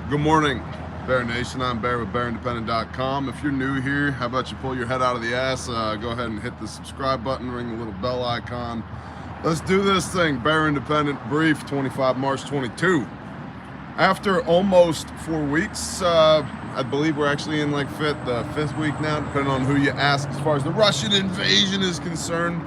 Good morning, Bear Nation. I'm Bear with BearIndependent.com. If you're new here, how about you pull your head out of the ass, go ahead and hit the subscribe button, ring the little bell icon. Let's do this thing. Bear Independent Brief, 25 March 22. After almost 4 weeks, I believe we're actually in like the fifth week now, depending on who you ask as far as the Russian invasion is concerned.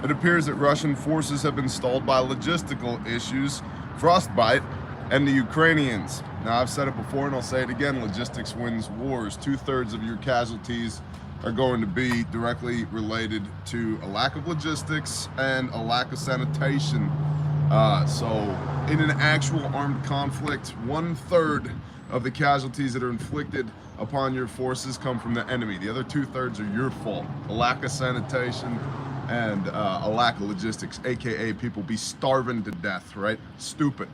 It appears that Russian forces have been stalled by logistical issues, frostbite, and the Ukrainians. Now, I've said it before and I'll say it again, logistics wins wars. 2/3 of your casualties are going to be directly related to a lack of logistics and a lack of sanitation. So in an actual armed conflict, 1/3 of the casualties that are inflicted upon your forces come from the enemy. The other 2/3 are your fault. A lack of sanitation and a lack of logistics, aka people be starving to death, right? Stupid.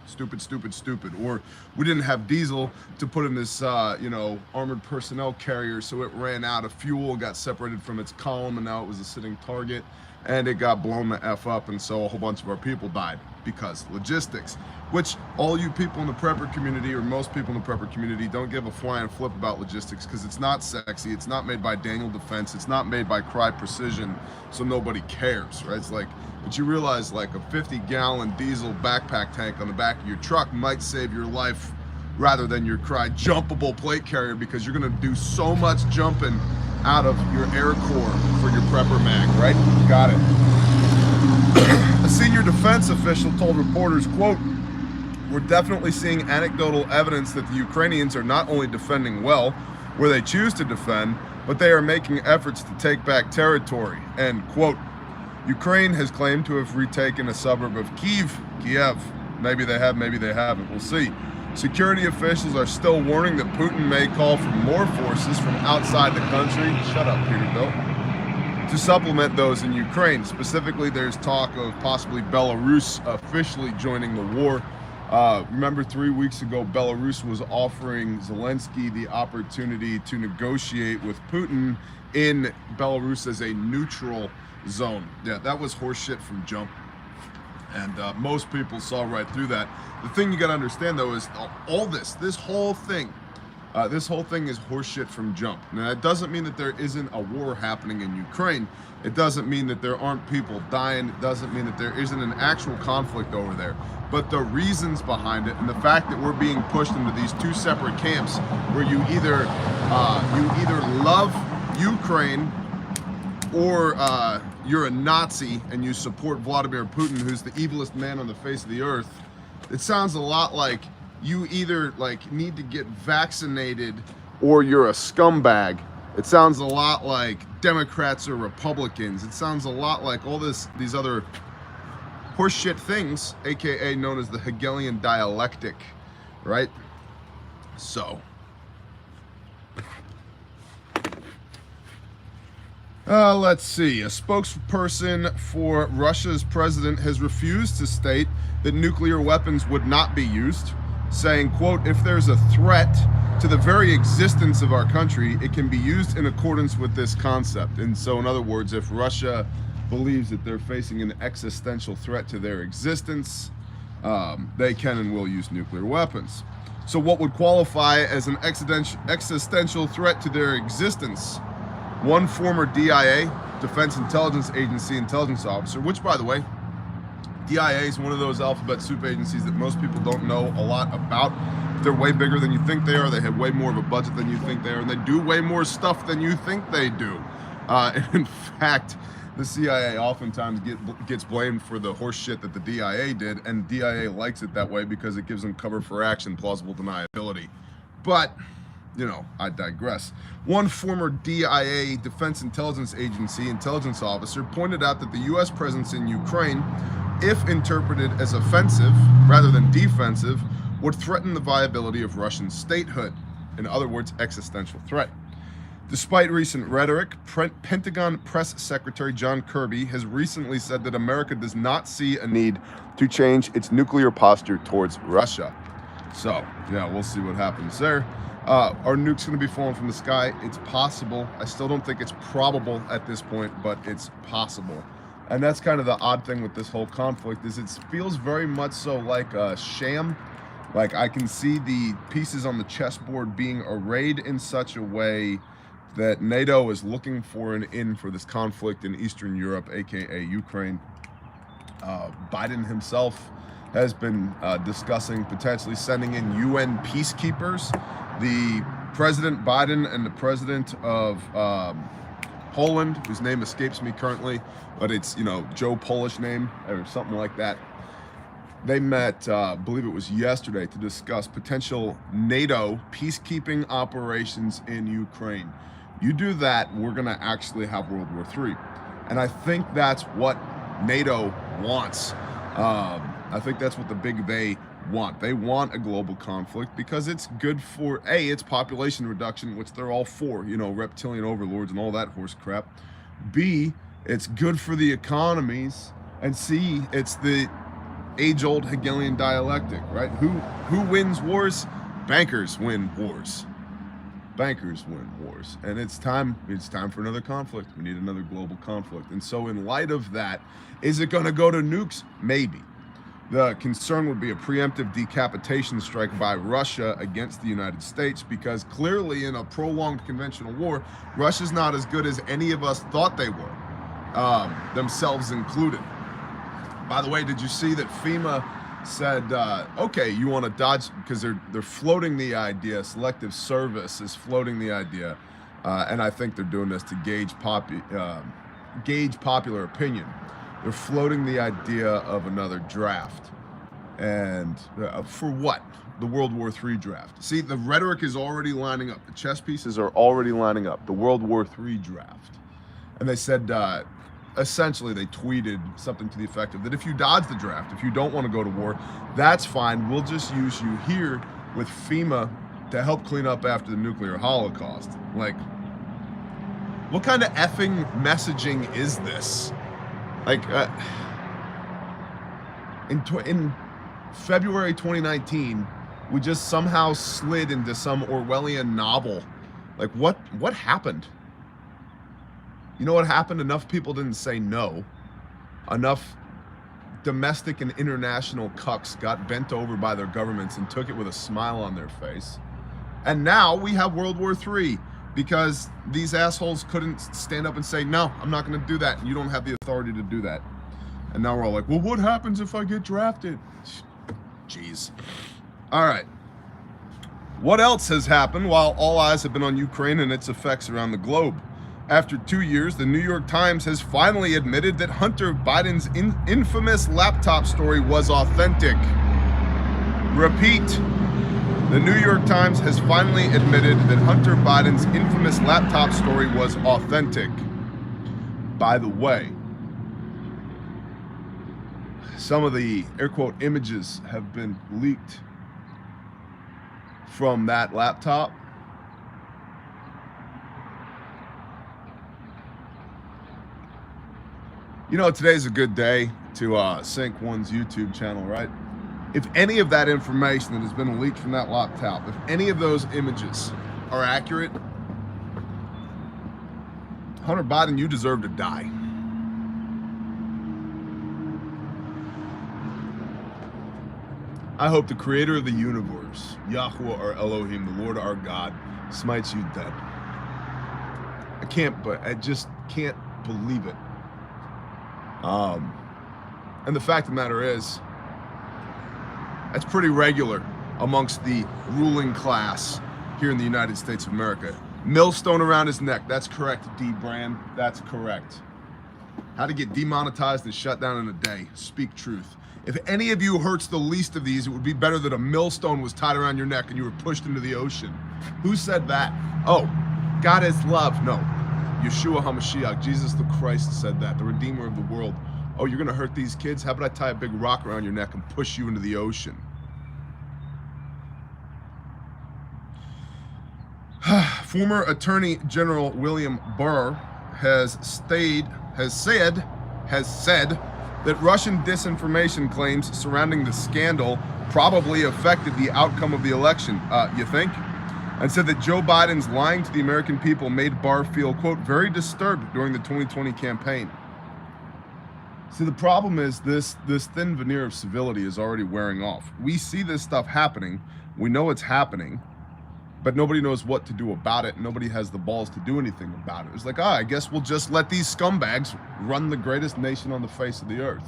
Or we didn't have diesel to put in this armored personnel carrier, so it ran out of fuel, got separated from its column, and now it was a sitting target, and it got blown the F up, and so a whole bunch of our people died because logistics. Which all you people in the prepper community, or most people in the prepper community, don't give a flying flip about logistics, because it's not sexy, it's not made by Daniel Defense, it's not made by Cry Precision, so nobody cares, right? It's like, but you realize like a 50-gallon diesel backpack tank on the back of your truck might save your life rather than your Cry jumpable plate carrier, because you're gonna do so much jumping out of your air core for your prepper mag, right? Got it. A senior defense official told reporters, quote, "We're definitely seeing anecdotal evidence that the Ukrainians are not only defending well where they choose to defend, but they are making efforts to take back territory," end quote. Ukraine has claimed to have retaken a suburb of Kiev. Maybe they have, maybe they haven't. We'll see. Security officials are still warning that Putin may call for more forces from outside the country. Shut up, Peterbilt. To supplement those in Ukraine. Specifically, there's talk of possibly Belarus officially joining the war. Remember 3 weeks ago, Belarus was offering Zelensky the opportunity to negotiate with Putin in Belarus as a neutral zone. Yeah, that was horseshit from jump. And most people saw right through that. The thing you got to understand, though, is all this whole thing is horseshit from jump. Now, it doesn't mean that there isn't a war happening in Ukraine. It doesn't mean that there aren't people dying. It doesn't mean that there isn't an actual conflict over there. But the reasons behind it, and the fact that we're being pushed into these two separate camps, where you either love Ukraine, or you're a Nazi and you support Vladimir Putin, who's the evilest man on the face of the earth. It sounds a lot like you either need to get vaccinated or you're a scumbag. It sounds a lot like Democrats or Republicans. It sounds a lot like all these other horseshit things, aka known as the Hegelian dialectic, right? So let's see. A spokesperson for Russia's president has refused to state that nuclear weapons would not be used, saying, quote, "If there's a threat to the very existence of our country, it can be used in accordance with this concept." And so, in other words, if Russia believes that they're facing an existential threat to their existence, they can and will use nuclear weapons. So what would qualify as an existential threat to their existence? One former DIA, Defense Intelligence Agency intelligence officer, which, by the way, DIA is one of those alphabet soup agencies that most people don't know a lot about. They're way bigger than you think they are. They have way more of a budget than you think they are, and they do way more stuff than you think they do. In fact, the CIA oftentimes gets blamed for the horse shit that the DIA did, and DIA likes it that way because it gives them cover for action, plausible deniability. But, you know, I digress. One former DIA, Defense Intelligence Agency intelligence officer, pointed out that the U.S. presence in Ukraine, if interpreted as offensive rather than defensive, would threaten the viability of Russian statehood. In other words, existential threat. Despite recent rhetoric, Pentagon Press Secretary John Kirby has recently said that America does not see a need to change its nuclear posture towards Russia. So, yeah, we'll see what happens there. Are nukes going to be falling from the sky? It's possible. I still don't think it's probable at this point, but it's possible. And that's kind of the odd thing with this whole conflict, is it feels very much so like a sham, Like, I can see the pieces on the chessboard being arrayed in such a way that NATO is looking for an in for this conflict in Eastern Europe, aka Ukraine. Biden himself has been discussing potentially sending in UN peacekeepers. The President Biden and the President of Poland, whose name escapes me currently, but it's, you know, Joe Polish name or something like that. They met, I believe it was yesterday, to discuss potential NATO peacekeeping operations in Ukraine. You do that, we're going to actually have World War III. And I think that's what NATO wants. I think that's what the big they want. They want a global conflict because it's good for, A, it's population reduction, which they're all for, you know, reptilian overlords and all that horse crap. B, it's good for the economies. And C, it's the age-old Hegelian dialectic, right? Who wins wars? Bankers win wars. Bankers win wars. And it's time for another conflict. We need another global conflict. And so in light of that, is it going to go to nukes? Maybe. The concern would be a preemptive decapitation strike by Russia against the United States, because clearly in a prolonged conventional war, Russia's not as good as any of us thought they were, themselves included. By the way, did you see that FEMA said, okay, you want to dodge, because they're floating the idea, selective service is floating the idea, and I think they're doing this to gauge popular opinion. They're floating the idea of another draft. And for what? The World War III draft. See, the rhetoric is already lining up. The chess pieces are already lining up. The World War III draft. And they said, essentially, they tweeted something to the effect of that if you dodge the draft, if you don't want to go to war, that's fine. We'll just use you here with FEMA to help clean up after the nuclear holocaust. Like, what kind of effing messaging is this? Like, in February 2019, we just somehow slid into some Orwellian novel. Like, what happened? You know what happened? Enough people didn't say no. Enough domestic and international cucks got bent over by their governments and took it with a smile on their face. And now we have World War III. Because these assholes couldn't stand up and say, no, I'm not going to do that. And you don't have the authority to do that. And now we're all like, well, what happens if I get drafted? Jeez. All right. What else has happened while all eyes have been on Ukraine and its effects around the globe? After 2 years, the New York Times has finally admitted that Hunter Biden's infamous laptop story was authentic. Repeat. The New York Times has finally admitted that Hunter Biden's infamous laptop story was authentic. By the way, some of the air quote images have been leaked from that laptop. You know, today's a good day to sync one's YouTube channel, right? If any of that information that has been leaked from that laptop, if any of those images are accurate, Hunter Biden, you deserve to die. I hope the creator of the universe, Yahweh or Elohim, the Lord our God, smites you dead. I just can't believe it. And the fact of the matter is, that's pretty regular amongst the ruling class here in the United States of America. Millstone around his neck. That's correct, D. Brand. That's correct. How to get demonetized and shut down in a day. Speak truth. If any of you hurts the least of these, it would be better that a millstone was tied around your neck and you were pushed into the ocean. Who said that? Oh, God is love. No. Yeshua HaMashiach, Jesus the Christ, said that. The Redeemer of the world. Oh, you're going to hurt these kids? How about I tie a big rock around your neck and push you into the ocean? Former Attorney General William Burr has said that Russian disinformation claims surrounding the scandal probably affected the outcome of the election. You think? And said that Joe Biden's lying to the American people made Burr feel, quote, very disturbed during the 2020 campaign. See, the problem is this thin veneer of civility is already wearing off. We see this stuff happening. We know it's happening, but nobody knows what to do about it. Nobody has the balls to do anything about it. It's like, I guess we'll just let these scumbags run the greatest nation on the face of the earth.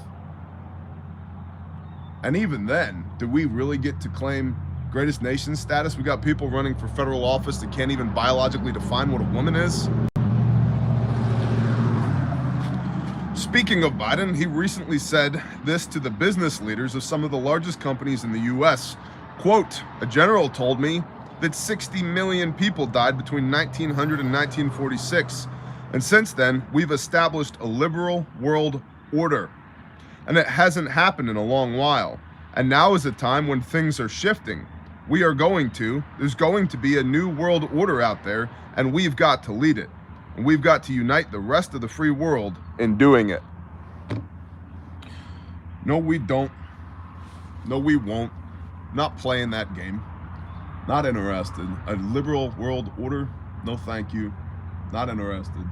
And even then, do we really get to claim greatest nation status? We got people running for federal office that can't even biologically define what a woman is. Speaking of Biden, he recently said this to the business leaders of some of the largest companies in the U.S. Quote, a general told me that 60 million people died between 1900 and 1946. And since then, we've established a liberal world order. And it hasn't happened in a long while. And now is a time when things are shifting. There's going to be a new world order out there, and we've got to lead it. And we've got to unite the rest of the free world in doing it. No, we don't. No, we won't. Not playing that game. Not interested. A liberal world order? No, thank you. Not interested.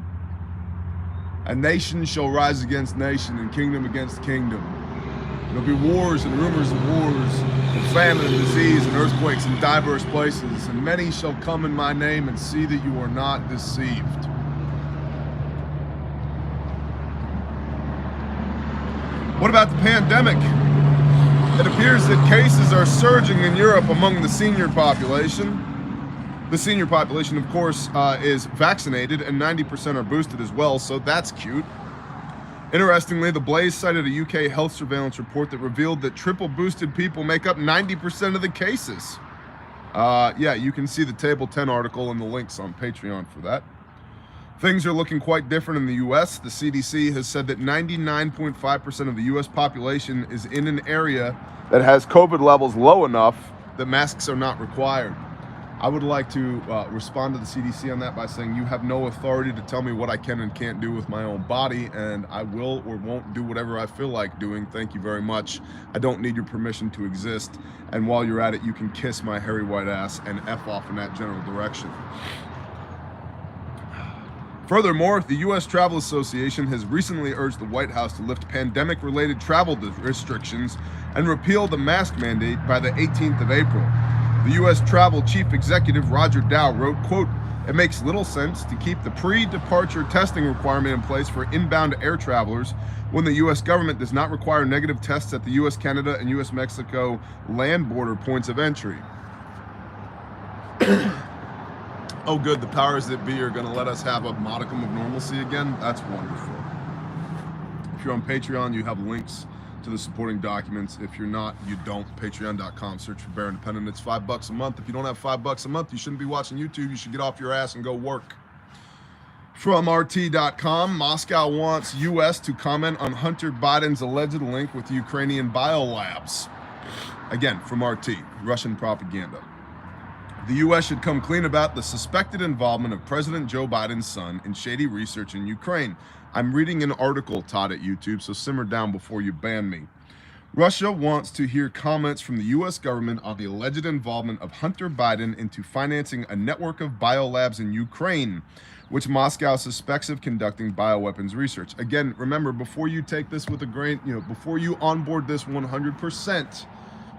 A nation shall rise against nation and kingdom against kingdom. There'll be wars and rumors of wars, and famine and disease and earthquakes in diverse places, and many shall come in my name and see that you are not deceived. What about the pandemic? It appears that cases are surging in Europe among the senior population. The senior population, of course, is vaccinated, and 90% are boosted as well, so that's cute. Interestingly, The Blaze cited a UK health surveillance report that revealed that triple boosted people make up 90% of the cases. Yeah, you can see the Table 10 article and the links on Patreon for that. Things are looking quite different in the US. The CDC has said that 99.5% of the US population is in an area that has COVID levels low enough that masks are not required. I would like to respond to the CDC on that by saying you have no authority to tell me what I can and can't do with my own body, and I will or won't do whatever I feel like doing. Thank you very much. I don't need your permission to exist, and while you're at it, you can kiss my hairy white ass and F off in that general direction. Furthermore, the U.S. Travel Association has recently urged the White House to lift pandemic-related travel restrictions and repeal the mask mandate by the 18th of April. The U.S. Travel Chief Executive Roger Dow wrote, quote, it makes little sense to keep the pre-departure testing requirement in place for inbound air travelers when the U.S. government does not require negative tests at the U.S., Canada, and U.S. Mexico land border points of entry. Oh good, the powers that be are going to let us have a modicum of normalcy again. That's wonderful. If you're on Patreon, you have links to the supporting documents. If you're not, you don't. Patreon.com, search for Burr Independent. It's $5 a month. If you don't have $5 a month, you shouldn't be watching YouTube. You should get off your ass and go work. From RT.com, Moscow wants U.S. to comment on Hunter Biden's alleged link with Ukrainian biolabs. Again, from RT, Russian propaganda. The U.S. should come clean about the suspected involvement of President Joe Biden's son in shady research in Ukraine. I'm reading an article, Todd, at YouTube, so simmer down before you ban me. Russia wants to hear comments from the U.S. government on the alleged involvement of Hunter Biden into financing a network of biolabs in Ukraine, which Moscow suspects of conducting bioweapons research. Again, remember, before you take this with a grain, before you onboard this 100%,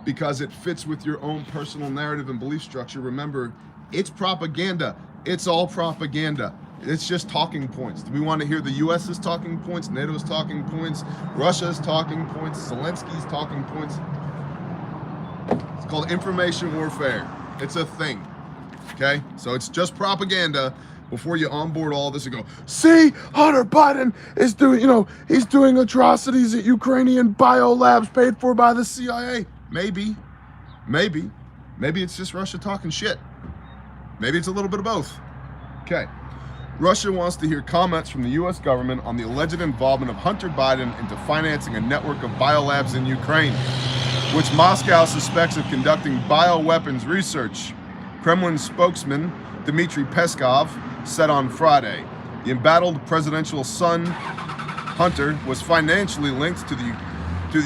because it fits with your own personal narrative and belief structure, remember, it's propaganda. It's all propaganda. It's just talking points. Do we want to hear the U.S.'s talking points, NATO's talking points, Russia's talking points, Zelensky's talking points? It's called information warfare. It's a thing, okay? So it's just propaganda before you onboard all this and go, see, Hunter Biden is doing, he's doing atrocities at Ukrainian biolabs paid for by the CIA. Maybe it's just Russia talking shit. Maybe it's a little bit of both. Okay. Russia wants to hear comments from the U.S. government on the alleged involvement of Hunter Biden into financing a network of biolabs in Ukraine, which Moscow suspects of conducting bioweapons research. Kremlin spokesman Dmitry Peskov said on Friday, the embattled presidential son, Hunter, was financially linked to the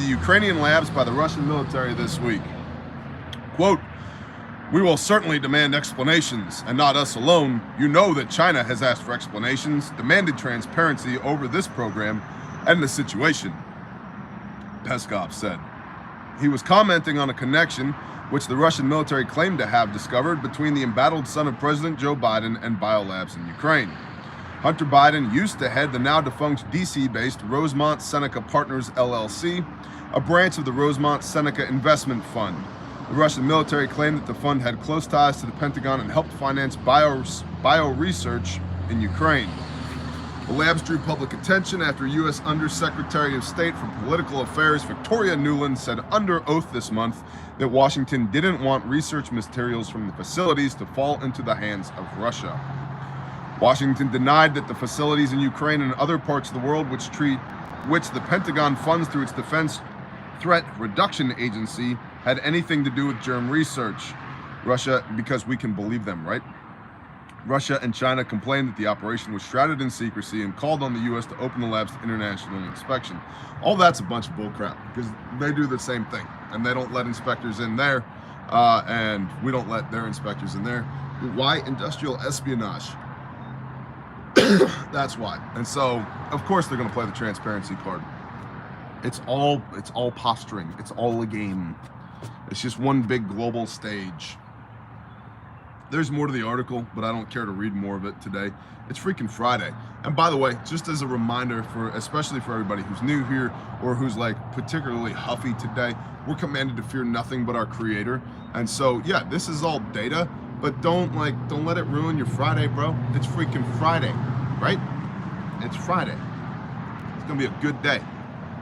Ukrainian labs by the Russian military this week. Quote, we will certainly demand explanations, and not us alone. You know that China has asked for explanations, demanded transparency over this program and the situation. Peskov said. He was commenting on a connection which the Russian military claimed to have discovered between the embattled son of President Joe Biden and biolabs in Ukraine. Hunter Biden used to head the now-defunct DC-based Rosemont Seneca Partners LLC, a branch of the Rosemont Seneca Investment Fund. The Russian military claimed that the fund had close ties to the Pentagon and helped finance bio research in Ukraine. The labs drew public attention after U.S. Undersecretary of State for Political Affairs Victoria Nuland said under oath this month that Washington didn't want research materials from the facilities to fall into the hands of Russia. Washington denied that the facilities in Ukraine and other parts of the world which the Pentagon funds through its Defense Threat Reduction Agency had anything to do with germ research. Russia, because we can believe them, right? Russia and China complained that the operation was shrouded in secrecy and called on the U.S. to open the labs to international inspection. All that's a bunch of bullcrap because they do the same thing and they don't let inspectors in there, and we don't let their inspectors in there. Why? Industrial espionage. That's why. And so, of course, they're going to play the transparency card. It's all posturing. It's all a game. It's just one big global stage. There's more to the article, but I don't care to read more of it today. It's freaking Friday. And by the way, just as a reminder, especially for everybody who's new here or who's like particularly huffy today, we're commanded to fear nothing but our Creator. And so, yeah, this is all data, but don't let it ruin your Friday, bro. It's freaking Friday, right? It's Friday. It's gonna be a good day.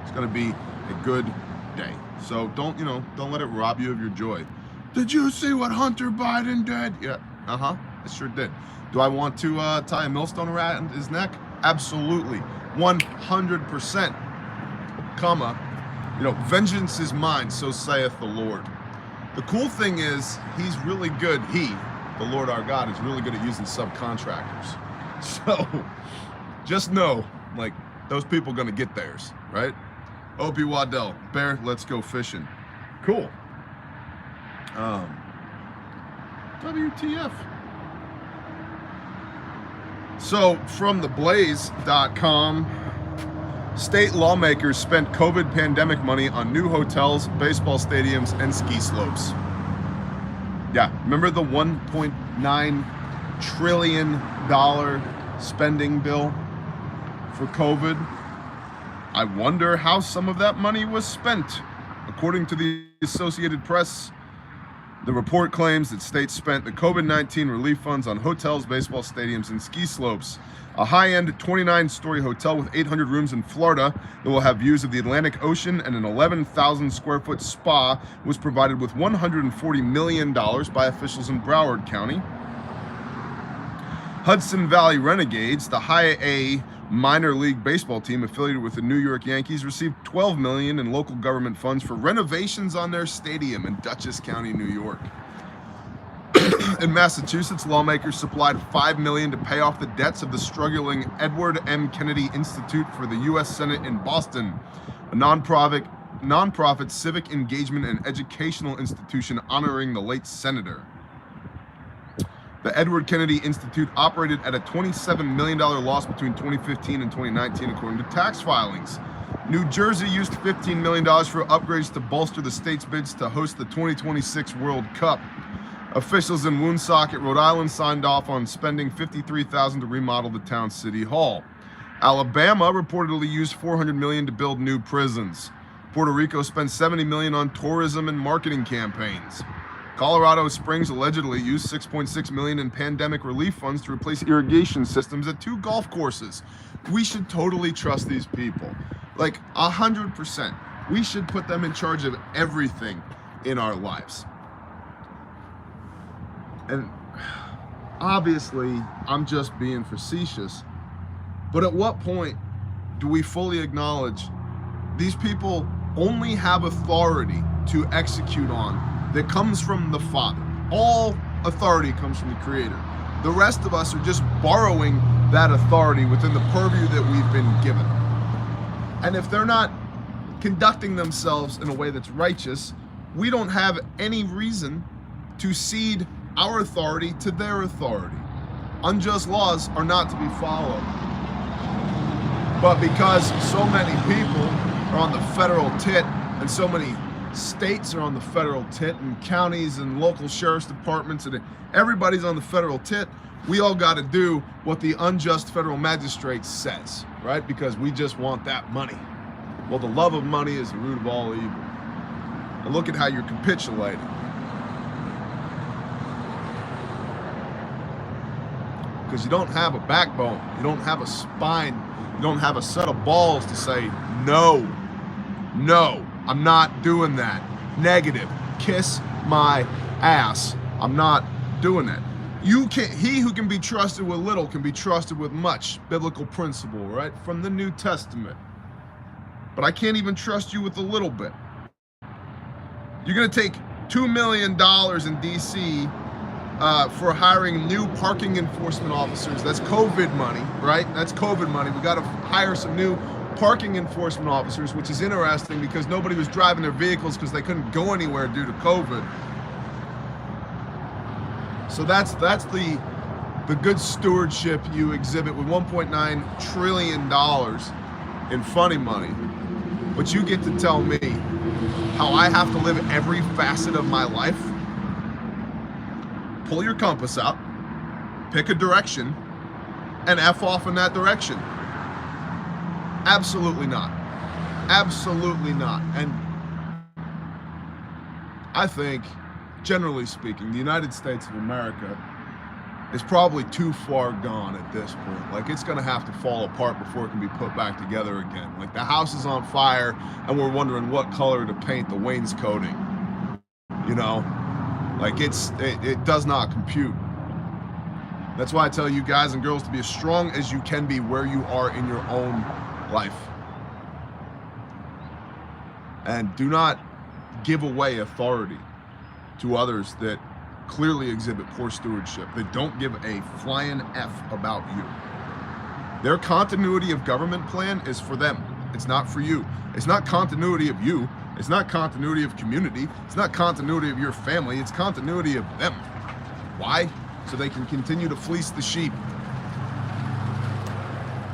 It's gonna be a good day. So don't let it rob you of your joy. Did you see what Hunter Biden did? Yeah, I sure did. Do I want to tie a millstone around his neck? Absolutely, 100%. Vengeance is mine, so saith the Lord. The cool thing is, he's really good. The Lord our God, is really good at using subcontractors. So, just know, those people gonna get theirs, right? Opie Waddell, Bear, let's go fishing. Cool. WTF. So, from theblaze.com, state lawmakers spent COVID pandemic money on new hotels, baseball stadiums, and ski slopes. Yeah, remember the $1.9 trillion spending bill for COVID? I wonder how some of that money was spent. According to the Associated Press, the report claims that states spent the COVID-19 relief funds on hotels, baseball stadiums, and ski slopes. A high-end 29-story hotel with 800 rooms in Florida that will have views of the Atlantic Ocean and an 11,000 square foot spa was provided with $140 million by officials in Broward County. Hudson Valley Renegades, the high-A minor league baseball team affiliated with the New York Yankees, received $12 million in local government funds for renovations on their stadium in Dutchess County, New York. In Massachusetts, lawmakers supplied $5 million to pay off the debts of the struggling Edward M. Kennedy Institute for the U.S. Senate in Boston, a nonprofit civic engagement and educational institution honoring the late senator. The Edward Kennedy Institute operated at a $27 million loss between 2015 and 2019, according to tax filings. New Jersey used $15 million for upgrades to bolster the state's bids to host the 2026 World Cup. Officials in Woonsocket, Rhode Island signed off on spending $53,000 to remodel the town's city hall. Alabama reportedly used $400 million to build new prisons. Puerto Rico spent $70 million on tourism and marketing campaigns. Colorado Springs allegedly used $6.6 million in pandemic relief funds to replace irrigation systems at 2 golf courses. We should totally trust these people. 100%. We should put them in charge of everything in our lives. And obviously, I'm just being facetious, but at what point do we fully acknowledge these people only have authority to execute on that comes from the Father? All authority comes from the Creator. The rest of us are just borrowing that authority within the purview that we've been given. And if they're not conducting themselves in a way that's righteous, we don't have any reason to cede our authority to their authority. Unjust laws are not to be followed. But because so many people are on the federal tit, and so many states are on the federal tit, and counties and local sheriff's departments, and everybody's on the federal tit. We all got to do what the unjust federal magistrate says, right? Because we just want that money. Well, the love of money is the root of all evil. And look at how you're capitulating. Because you don't have a backbone, you don't have a spine, you don't have a set of balls to say, no, I'm not doing that. Negative, kiss my ass. I'm not doing that. He who can be trusted with little can be trusted with much. Biblical principle, right? From the New Testament. But I can't even trust you with a little bit. You're going to take $2 million in DC for hiring new parking enforcement officers. That's COVID money, right? That's COVID money. We got to hire some new parking enforcement officers, which is interesting because nobody was driving their vehicles because they couldn't go anywhere due to COVID. So that's the good stewardship you exhibit with $1.9 trillion in funny money. But you get to tell me how I have to live every facet of my life. Pull your compass out, pick a direction, and F off in that direction. Absolutely not. Absolutely not. And I think, generally speaking, the United States of America is probably too far gone at this point. Like, it's gonna have to fall apart before it can be put back together again. Like, the house is on fire and we're wondering what color to paint the wainscoting. You know, like it does not compute. That's why I tell you guys and girls to be as strong as you can be where you are in your own life. And do not give away authority to others that clearly exhibit poor stewardship. They don't give a flying F about you. Their continuity of government plan is for them. It's not for you. It's not continuity of you. It's not continuity of community. It's not continuity of your family. It's continuity of them. Why? So they can continue to fleece the sheep.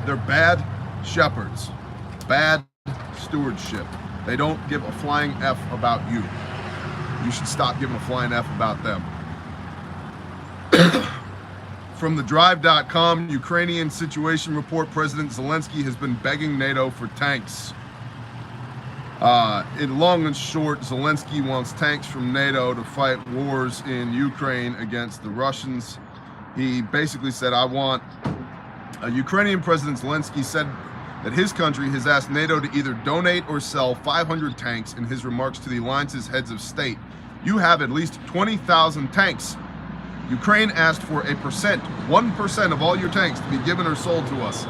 They're bad shepherds. Bad stewardship. They don't give a flying F about you. You should stop giving a flying F about them. From thedrive.com, Ukrainian situation report, President Zelensky has been begging NATO for tanks. In long and short, Zelensky wants tanks from NATO to fight wars in Ukraine against the Russians. He basically said, Ukrainian President Zelensky said that his country has asked NATO to either donate or sell 500 tanks. In his remarks to the alliance's heads of state, you have at least 20,000 tanks. Ukraine asked for 1% of all your tanks to be given or sold to us.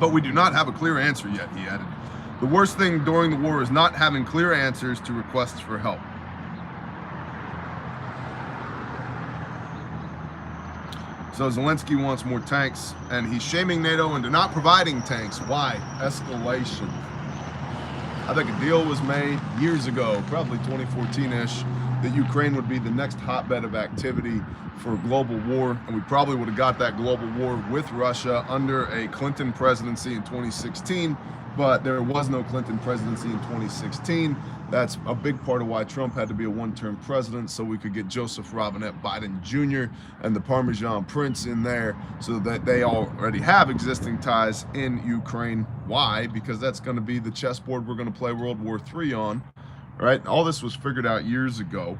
But we do not have a clear answer yet, he added. The worst thing during the war is not having clear answers to requests for help. So Zelensky wants more tanks, and he's shaming NATO into not providing tanks. Why? Escalation. I think a deal was made years ago, probably 2014-ish, that Ukraine would be the next hotbed of activity for a global war, and we probably would have got that global war with Russia under a Clinton presidency in 2016, but there was no Clinton presidency in 2016. That's a big part of why Trump had to be a one-term president, so we could get Joseph Robinette Biden Jr. and the Parmesan Prince in there, so that they already have existing ties in Ukraine. Why? Because that's going to be the chessboard we're going to play World War III on, right? All this was figured out years ago,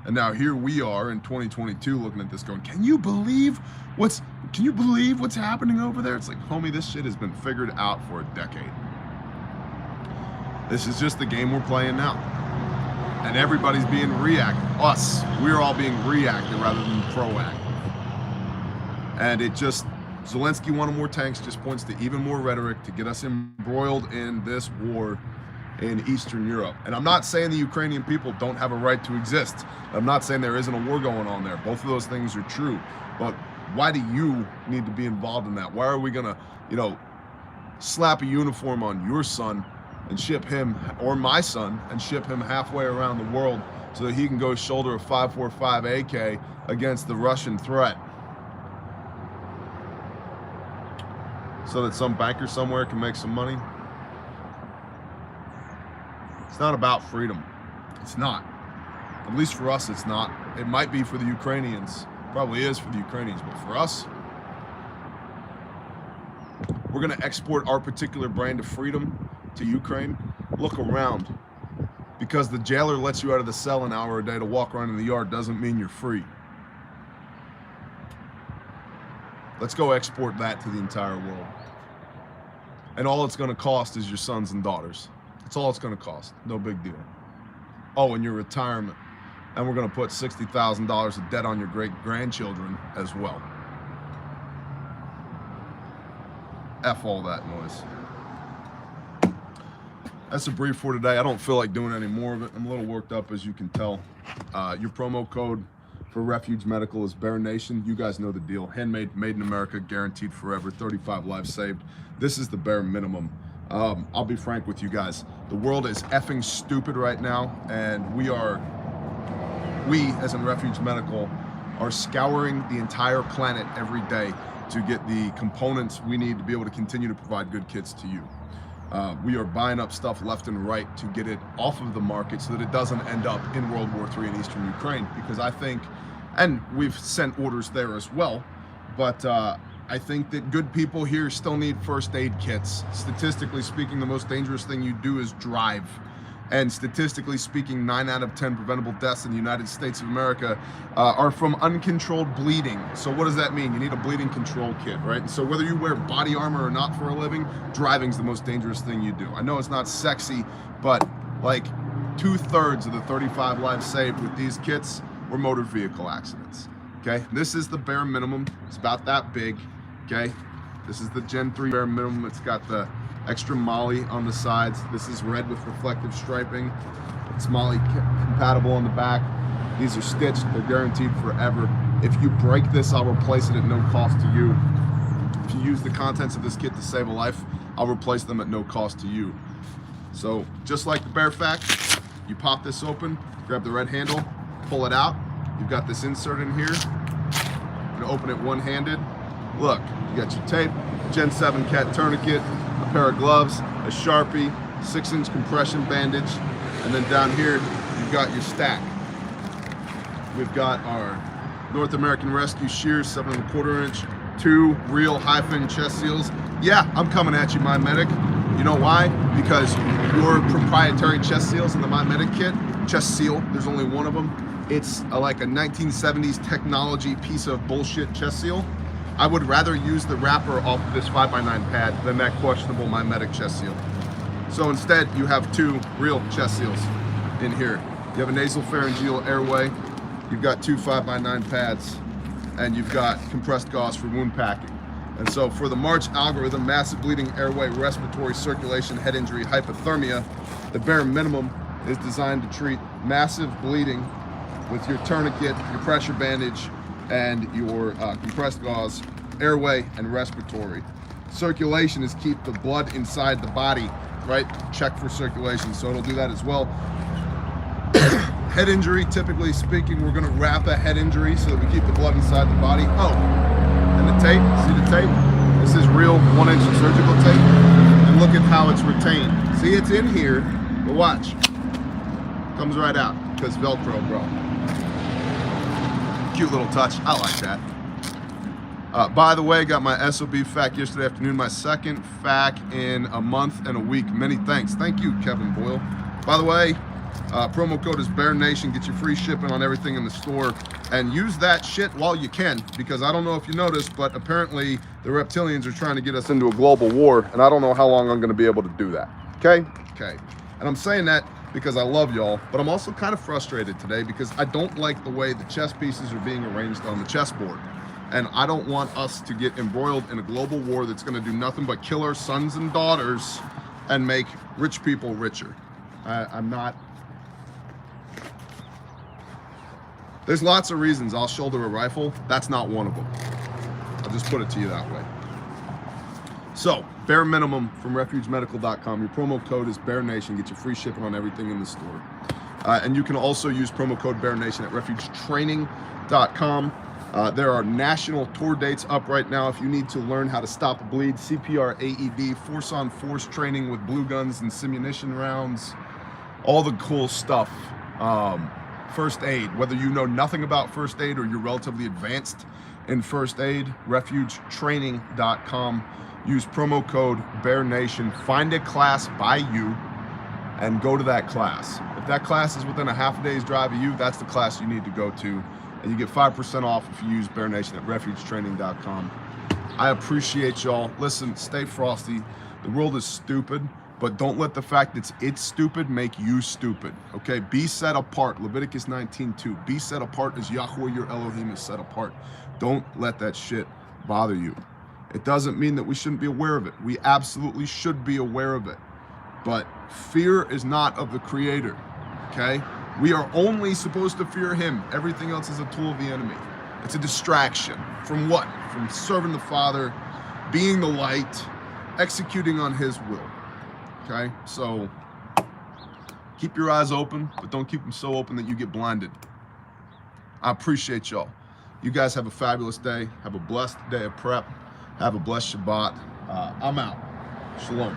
and now here we are in 2022 looking at this going, can you believe what's happening over there? It's like, homie, this shit has been figured out for a decade. This is just the game we're playing now. And everybody's being reactive. We're all being reactive rather than proactive. And it just, Zelensky wanting more tanks just points to even more rhetoric to get us embroiled in this war in Eastern Europe. And I'm not saying the Ukrainian people don't have a right to exist. I'm not saying there isn't a war going on there. Both of those things are true. But why do you need to be involved in that? Why are we gonna, slap a uniform on your son and ship him, or my son, and ship him halfway around the world so that he can go shoulder a 5.45 AK against the Russian threat? So that some banker somewhere can make some money? not about freedom. It's not. At least for us, it's not. It might be for the Ukrainians. Probably is for the Ukrainians, but for us, we're going to export our particular brand of freedom to Ukraine. Look around. Because the jailer lets you out of the cell an hour a day to walk around in the yard doesn't mean you're free. Let's go export that to the entire world. And all it's going to cost is your sons and daughters. That's all it's going to cost. No big deal. Oh, and your retirement. And we're going to put $60,000 of debt on your great-grandchildren as well. F all that noise. That's a brief for today. I don't feel like doing any more of it. I'm a little worked up, as you can tell. Your promo code for Refuge Medical is Burr Nation. You guys know the deal. Handmade, made in America, guaranteed forever. 35 lives saved. This is the bare minimum. I'll be frank with you guys. The world is effing stupid right now, and we, as in Refuge Medical, are scouring the entire planet every day to get the components we need to be able to continue to provide good kits to you. We are buying up stuff left and right to get it off of the market so that it doesn't end up in World War III in Eastern Ukraine, because I think, and we've sent orders there as well, but I think that good people here still need first aid kits. Statistically speaking, the most dangerous thing you do is drive. And statistically speaking, 9 out of 10 preventable deaths in the United States of America are from uncontrolled bleeding. So what does that mean? You need a bleeding control kit, right? And so whether you wear body armor or not for a living, driving's the most dangerous thing you do. I know it's not sexy, but like 2/3 of the 35 lives saved with these kits were motor vehicle accidents, okay? This is the bare minimum. It's about that big, okay? This is the Gen 3 bare minimum. It's got the extra MOLLE on the sides. This is red with reflective striping. It's MOLLE compatible on the back. These are stitched. They're guaranteed forever. If you break this, I'll replace it at no cost to you. If you use the contents of this kit to save a life, I'll replace them at no cost to you. So just like the bare fact, you pop this open, grab the red handle, pull it out. You've got this insert in here. You're gonna open it one-handed. Look, you got your tape, Gen 7 cat tourniquet, a pair of gloves, a Sharpie, 6-inch compression bandage, and then down here, you've got your stack. We've got our North American Rescue Shears 7 1/4 inch, 2 real high-fin chest seals. Yeah, I'm coming at you, My Medic. You know why? Because your proprietary chest seals in the My Medic kit, chest seal, there's only one of them. It's like a 1970s technology piece of bullshit chest seal. I would rather use the wrapper off of this 5x9 pad than that questionable My Medic chest seal. So instead, you have 2 real chest seals in here. You have a nasal pharyngeal airway, you've got 2 5x9 pads, and you've got compressed gauze for wound packing. And so for the March algorithm, massive bleeding, airway, respiratory, circulation, head injury, hypothermia, the bare minimum is designed to treat massive bleeding with your tourniquet, your pressure bandage, and your compressed gauze, airway, and respiratory. Circulation is keep the blood inside the body, right? Check for circulation, so it'll do that as well. Head injury, typically speaking, we're gonna wrap a head injury so that we keep the blood inside the body. Oh, and the tape, see the tape? This is real 1-inch surgical tape. And look at how it's retained. See, it's in here, but watch. Comes right out, because Velcro, bro. Cute little touch, I like that. By the way, got my SOB FAQ yesterday afternoon, my second FAQ in a month and a week. Many thanks. Thank you, Kevin Boyle. By the way, promo code is Burr Nation. Get your free shipping on everything in the store. And use that shit while you can, because I don't know if you noticed, but apparently the reptilians are trying to get us into a global war, and I don't know how long I'm gonna be able to do that, okay? Okay, and I'm saying that because I love y'all, but I'm also kind of frustrated today because I don't like the way the chess pieces are being arranged on the chessboard. And I don't want us to get embroiled in a global war that's gonna do nothing but kill our sons and daughters and make rich people richer. I'm not. There's lots of reasons I'll shoulder a rifle. That's not one of them. I'll just put it to you that way. So, bare minimum from refugemedical.com. Your promo code is Burr Nation. Get your free shipping on everything in the store. And you can also use promo code Burr Nation at refugetraining.com. There are national tour dates up right now if you need to learn how to stop a bleed, CPR, AED, force-on-force training with blue guns and simunition rounds. all the cool stuff. First aid, whether you know nothing about first aid or you're relatively advanced in first aid, refugetraining.com. Use promo code BearNation. Find a class by you and go to that class. If that class is within a half a day's drive of you, that's the class you need to go to. And you get 5% off if you use BearNation at refugetraining.com. I appreciate y'all. Listen, stay frosty. The world is stupid, but don't let the fact that it's stupid make you stupid, okay? Be set apart. Leviticus 19:2. Be set apart as Yahweh your Elohim is set apart. Don't let that shit bother you. It doesn't mean that we shouldn't be aware of it. We absolutely should be aware of it. But fear is not of the Creator, okay? We are only supposed to fear Him. Everything else is a tool of the enemy. It's a distraction. From what? From serving the Father, being the light, executing on His will, okay? So keep your eyes open, but don't keep them so open that you get blinded. I appreciate y'all. You guys have a fabulous day. Have a blessed day of prep. Have a blessed Shabbat. I'm out. Shalom.